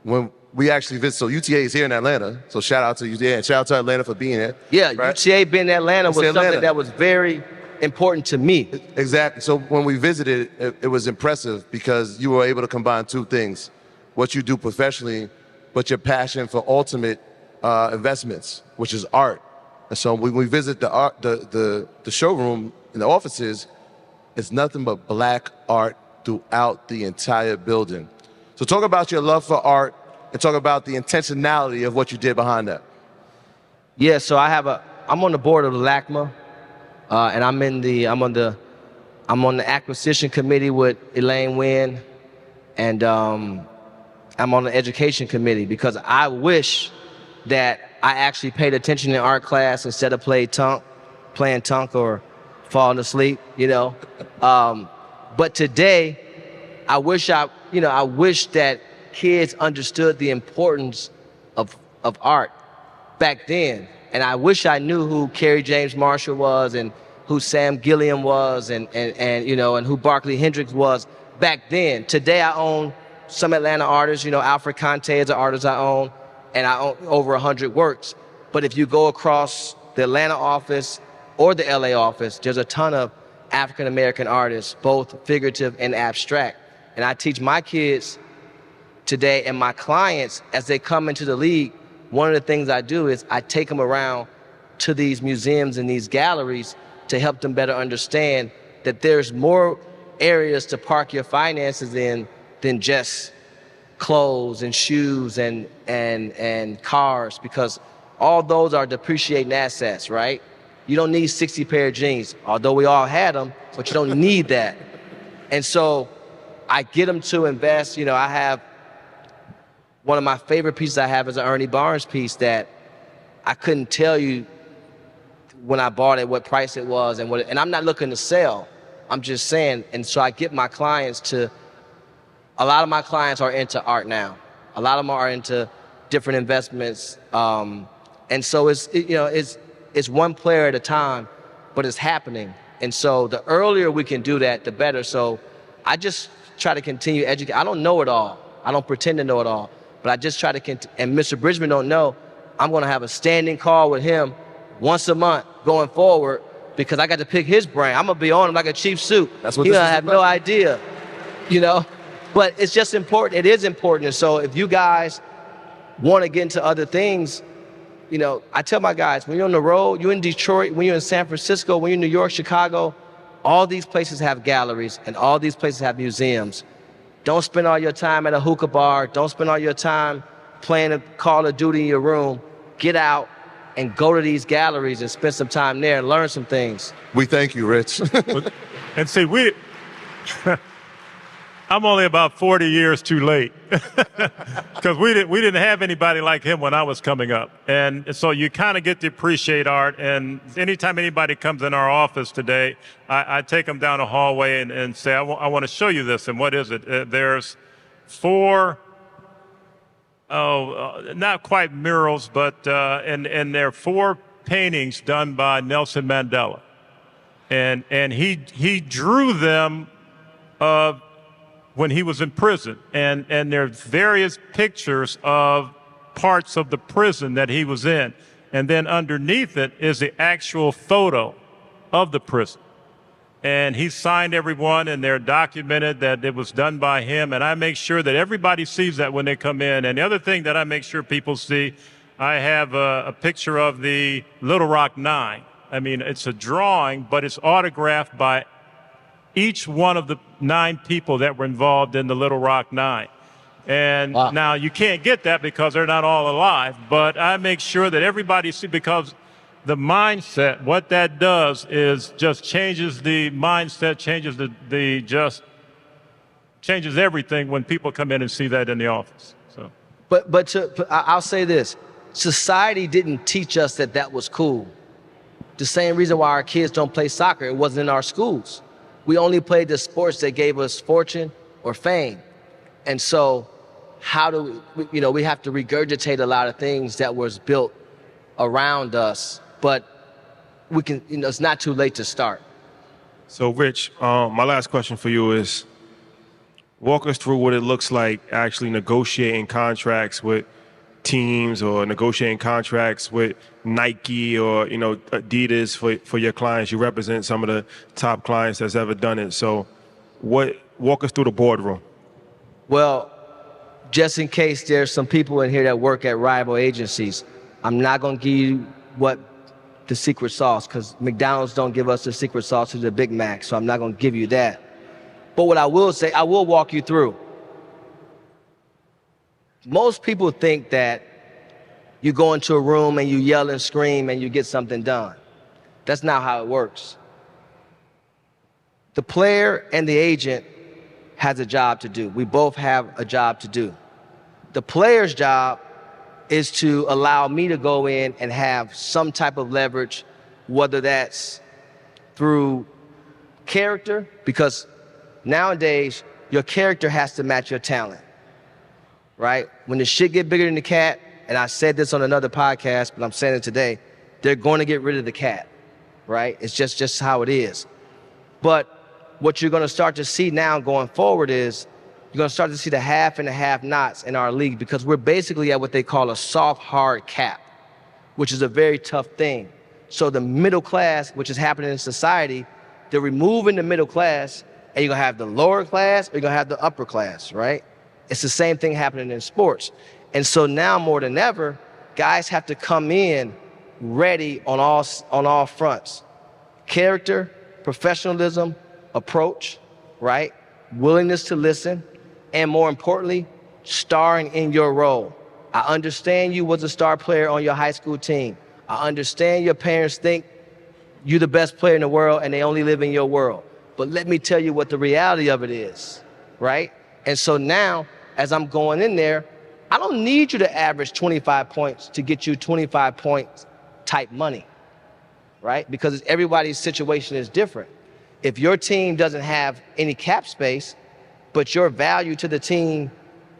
when we actually visit, so UTA is here in Atlanta, so shout out to UTA, and shout out to Atlanta for being here. Yeah, right? UTA being in Atlanta was something that was very important to me. Exactly, so when we visited, it was impressive because you were able to combine two things, what you do professionally, but your passion for ultimate investments, which is art. And so when we visit the art, the showroom in the offices, it's nothing but black art throughout the entire building. So talk about your love for art and talk about the intentionality of what you did behind that. Yeah, so I'm on the board of LACMA, and I'm on the acquisition committee with Elaine Wynn, and I'm on the education committee, because I wish that I actually paid attention in art class instead of playing tunk or falling asleep, you know. But today, I wish that kids understood the importance of art back then. And I wish I knew who Kerry James Marshall was, and who Sam Gilliam was, and you know, and who Barkley Hendricks was back then. Today I own some Atlanta artists, you know, Alfred Conte is an artist I own, and I own over 100 works. But if you go across the Atlanta office or the LA office, there's a ton of African-American artists, both figurative and abstract. And I teach my kids today, and my clients, as they come into the league, one of the things I do is I take them around to these museums and these galleries to help them better understand that there's more areas to park your finances in than just clothes and shoes and cars, because all those are depreciating assets, right? You don't need 60 pair of jeans, although we all had them, but you don't need that. And so I get them to invest. You know, I have one of my favorite pieces I have is an Ernie Barnes piece that I couldn't tell you when I bought it what price it was, and I'm not looking to sell. I'm just saying. And so I get my clients to, a lot of my clients are into art now. A lot of them are into different investments. And so it's one player at a time, but it's happening. And so the earlier we can do that, the better. So I just try to continue educate. I don't know it all. I don't pretend to know it all, but I just try to and Mr. Bridgeman don't know, I'm gonna have a standing call with him once a month going forward, because I got to pick his brain. I'm gonna be on him like a cheap suit. That's what he this gonna is have about. no idea, you know? But it's just important. It is important. And so if you guys want to get into other things, you know, I tell my guys, when you're on the road, you're in Detroit, when you're in San Francisco, when you're in New York, Chicago, all these places have galleries and all these places have museums. Don't spend all your time at a hookah bar. Don't spend all your time playing a Call of Duty in your room. Get out and go to these galleries and spend some time there and learn some things. We thank you, Rich. And see, I'm only about 40 years too late because we didn't have anybody like him when I was coming up. And so you kind of get to appreciate art. And anytime anybody comes in our office today, I take them down a hallway and say, I want to show you this. And what is it? There's four, not quite murals, but and there are four paintings done by Nelson Mandela. And he drew them when he was in prison. And there's various pictures of parts of the prison that he was in. And then underneath it is the actual photo of the prison. And he signed everyone, and they're documented that it was done by him. And I make sure that everybody sees that when they come in. And the other thing that I make sure people see, I have a picture of the Little Rock Nine. I mean, it's a drawing, but it's autographed by each one of the 9 people that were involved in the Little Rock Nine. And wow. Now you can't get that because they're not all alive, but I make sure that everybody see, because the mindset, what that does is just changes the mindset, changes everything when people come in and see that in the office. So, But I'll say this, society didn't teach us that was cool. The same reason why our kids don't play soccer, it wasn't in our schools. We only played the sports that gave us fortune or fame. And so how do we have to regurgitate a lot of things that was built around us, but we can, it's not too late to start. So, Rich, my last question for you is, walk us through what it looks like actually negotiating contracts with teams or negotiating contracts with Nike or Adidas for your clients. You represent some of the top clients that's ever done it. So walk us through the boardroom. Well, just in case there's some people in here that work at rival agencies, I'm not going to give you what the secret sauce, because McDonald's don't give us the secret sauce to the Big Mac, so I'm not going to give you that. But what I will say, I will walk you through. Most people think that you go into a room and you yell and scream and you get something done. That's not how it works. The player and the agent has a job to do. We both have a job to do. The player's job is to allow me to go in and have some type of leverage, whether that's through character, because nowadays your character has to match your talent. Right? When the shit get bigger than the cat, and I said this on another podcast, but I'm saying it today, they're going to get rid of the cat, right? It's just how it is. But what you're going to start to see now going forward is you're going to start to see the half and the have-nots in our league, because we're basically at what they call a soft, hard cap, which is a very tough thing. So the middle class, which is happening in society, they're removing the middle class, and you're going to have the lower class, or you're going to have the upper class, right? It's the same thing happening in sports. And so now more than ever, guys have to come in ready on all fronts. Character, professionalism, approach, right? Willingness to listen, and more importantly, starring in your role. I understand you was a star player on your high school team. I understand your parents think you're the best player in the world and they only live in your world. But let me tell you what the reality of it is, right? And so now, as I'm going in there, I don't need you to average 25 points to get you 25 points type money, right? Because everybody's situation is different. If your team doesn't have any cap space, but your value to the team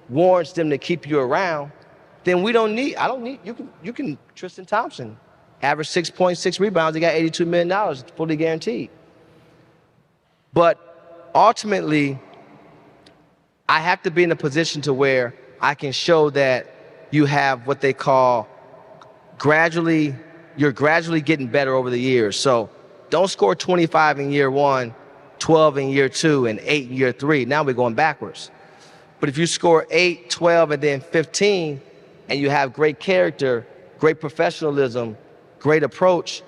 warrants them to keep you around, then you can Tristan Thompson, average 6.6 rebounds, he got $82 million, fully guaranteed. But ultimately, I have to be in a position to where I can show that you have what they call you're gradually getting better over the years. So don't score 25 in year 1, 12 in year 2, and 8 in year 3. Now we're going backwards. But if you score 8, 12, and then 15, and you have great character, great professionalism, great approach,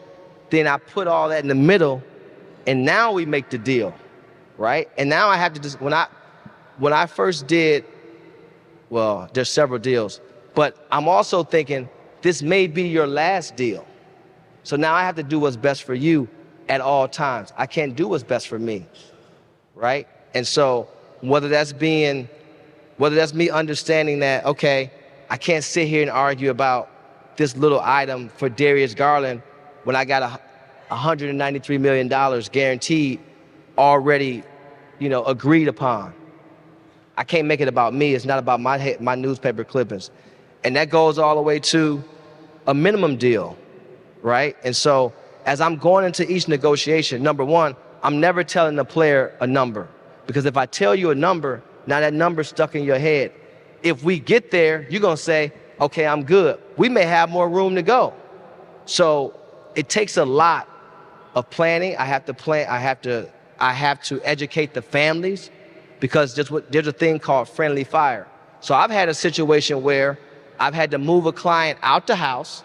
then I put all that in the middle, and now we make the deal, right? And now I have to just, when I first did, well, there's several deals, but I'm also thinking this may be your last deal. So now I have to do what's best for you at all times. I can't do what's best for me, right? And so whether that's me understanding that, okay, I can't sit here and argue about this little item for Darius Garland when I got $193 million guaranteed already, agreed upon. I can't make it about me. It's not about my newspaper clippings. And that goes all the way to a minimum deal, right? And so as I'm going into each negotiation, number one, I'm never telling the player a number, because if I tell you a number, now that number's stuck in your head. If we get there, you're gonna say, okay, I'm good. We may have more room to go. So it takes a lot of planning. I have to educate the families, because there's a thing called friendly fire. So I've had a situation where I've had to move a client out the house,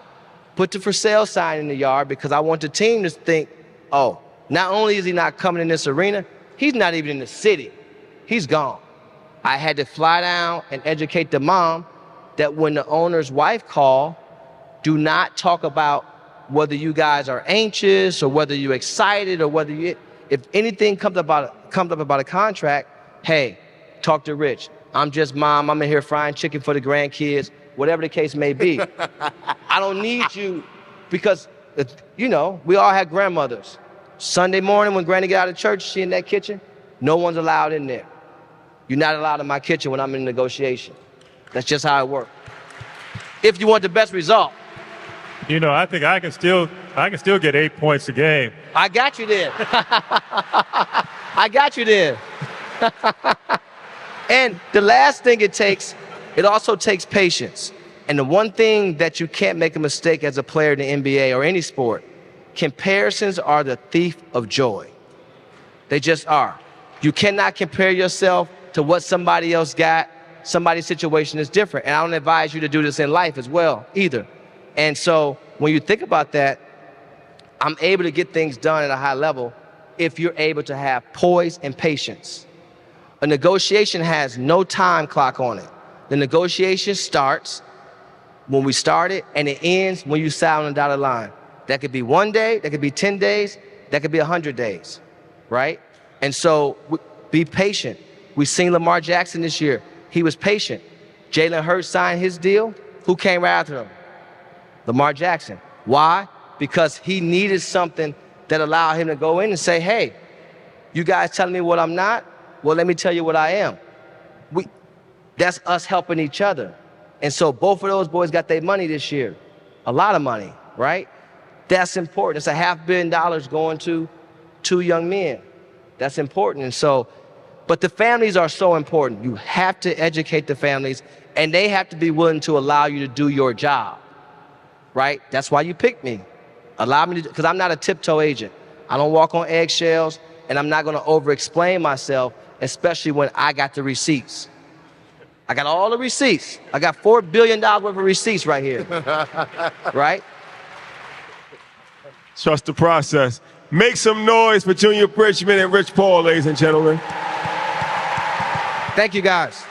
put the for sale sign in the yard, because I want the team to think, oh, not only is he not coming in this arena, he's not even in the city. He's gone. I had to fly down and educate the mom that when the owner's wife called, do not talk about whether you guys are anxious or whether you're excited or if anything comes up about a contract, hey, talk to Rich. I'm just mom. I'm in here frying chicken for the grandkids, whatever the case may be. I don't need you, because, we all have grandmothers. Sunday morning when Granny get out of church, she in that kitchen, no one's allowed in there. You're not allowed in my kitchen when I'm in negotiation. That's just how it works. If you want the best result. I think I can still get 8 points a game. I got you there. I got you there. And the last thing it also takes patience. And the one thing that you can't make a mistake as a player in the NBA or any sport, comparisons are the thief of joy. They just are. You cannot compare yourself to what somebody else got. Somebody's situation is different. And I don't advise you to do this in life as well either. And so when you think about that, I'm able to get things done at a high level if you're able to have poise and patience. A negotiation has no time clock on it. The negotiation starts when we start it, and it ends when you sign on the dotted line. That could be 1 day, that could be 10 days, that could be 100 days, right? And so be patient. We've seen Lamar Jackson this year. He was patient. Jalen Hurts signed his deal. Who came right after him? Lamar Jackson. Why? Because he needed something that allowed him to go in and say, hey, you guys telling me what I'm not? Well, let me tell you what I am. That's us helping each other. And so both of those boys got their money this year. A lot of money, right? That's important. It's $500 million going to 2 young men. That's important. And so, but the families are so important. You have to educate the families, and they have to be willing to allow you to do your job, right? That's why you picked me. Allow me to, because I'm not a tiptoe agent. I don't walk on eggshells, and I'm not going to over-explain myself, especially when I got the receipts. I got all the receipts. I got $4 billion worth of receipts right here, right? Trust the process. Make some noise for Junior Bridgeman and Rich Paul, ladies and gentlemen. Thank you, guys.